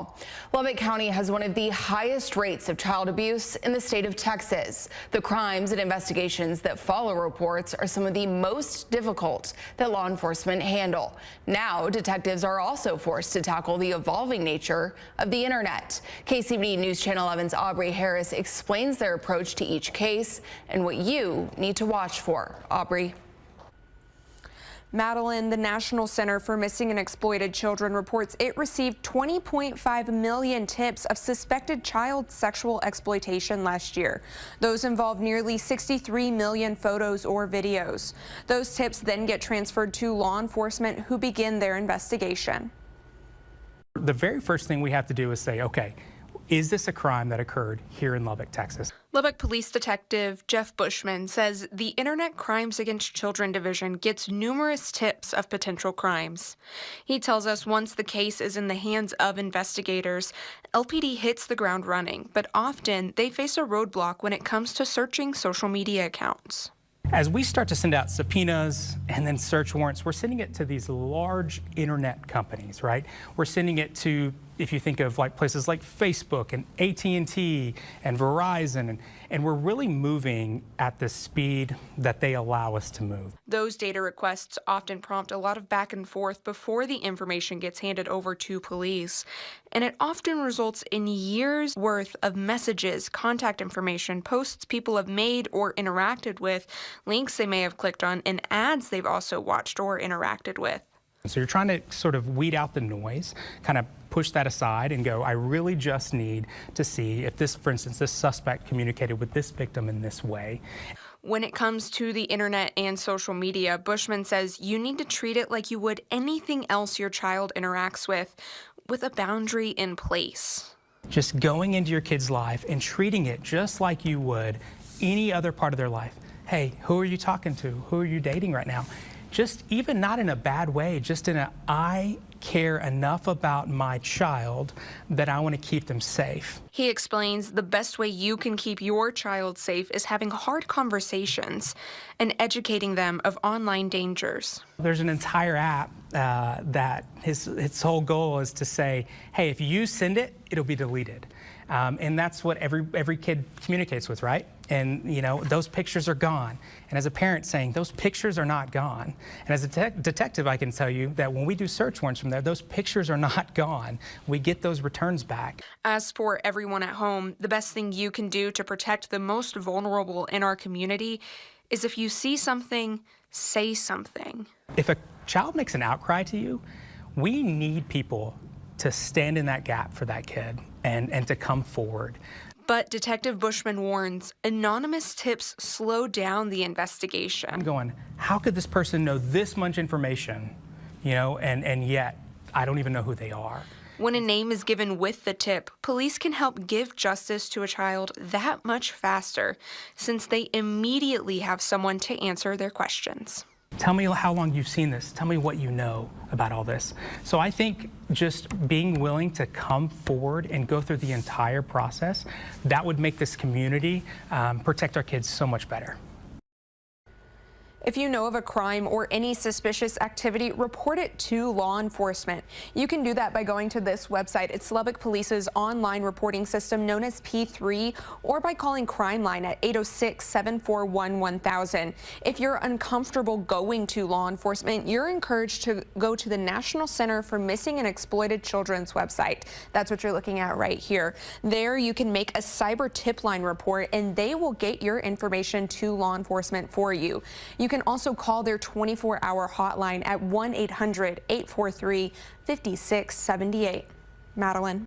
small. Lubbock County has one of the highest rates of child abuse in the state of Texas. The crimes and investigations that follow reports are some of the most difficult that law enforcement handle. Now, detectives are also forced to tackle the evolving nature of the internet. KCBD News Channel 11's Aubrey Harris explains their approach to each case and what you need to watch for. Aubrey. Madeline, the National Center for Missing and Exploited Children reports it received 20.5 million tips of suspected child sexual exploitation last year. Those involved nearly 63 million photos or videos. Those tips then get transferred to law enforcement, who begin their investigation. The very first thing we have to do is say, okay, is this a crime that occurred here in Lubbock, Texas? Lubbock Police Detective Jeff Bushman says the Internet Crimes Against Children Division gets numerous tips of potential crimes. He tells us once the case is in the hands of investigators, LPD hits the ground running, but often they face a roadblock when it comes to searching social media accounts. As we start to send out subpoenas and then search warrants, we're sending it to these large internet companies, right? We're sending it to, if you think of like places like Facebook and AT&T and Verizon, and we're really moving at the speed that they allow us to move. Those data requests often prompt a lot of back and forth before the information gets handed over to police. And it often results in years worth of messages, contact information, posts people have made or interacted with, links they may have clicked on, and ads they've also watched or interacted with. So you're trying to sort of weed out the noise, kind of push that aside and go, I really just need to see if this, for instance, this suspect communicated with this victim in this way. When it comes to the internet and social media, Bushman says you need to treat it like you would anything else your child interacts with a boundary in place. Just going into your kid's life and treating it just like you would any other part of their life. Hey, who are you talking to? Who are you dating right now? Just even not in a bad way, just in a, I care enough about my child that I want to keep them safe. He explains the best way you can keep your child safe is having hard conversations and educating them of online dangers. There's an entire app that its whole goal is to say, hey, if you send it, it'll be deleted. And that's what every kid communicates with, right? And, you know, those pictures are gone. And as a parent saying, those pictures are not gone. And as a detective, I can tell you that when we do search warrants from there, those pictures are not gone. We get those returns back. As for everyone at home, the best thing you can do to protect the most vulnerable in our community is if you see something, say something. If a child makes an outcry to you, we need people to stand in that gap for that kid and to come forward. But Detective Bushman warns anonymous tips slow down the investigation. I'm going, how could this person know this much information, you know, and yet I don't even know who they are. When a name is given with the tip, police can help give justice to a child that much faster, since they immediately have someone to answer their questions. Tell me how long you've seen this. Tell me what you know about all this. So I think just being willing to come forward and go through the entire process, that would make this community protect our kids so much better. If you know of a crime or any suspicious activity, report it to law enforcement. You can do that by going to this website. It's Lubbock Police's online reporting system known as P3, or by calling Crime Line at 806-741-1000. If you're uncomfortable going to law enforcement, you're encouraged to go to the National Center for Missing and Exploited Children's website. That's what you're looking at right here. There you can make a cyber tip line report, and they will get your information to law enforcement for you. You can also call their 24-hour hotline at 1-800-843-5678. Madeline.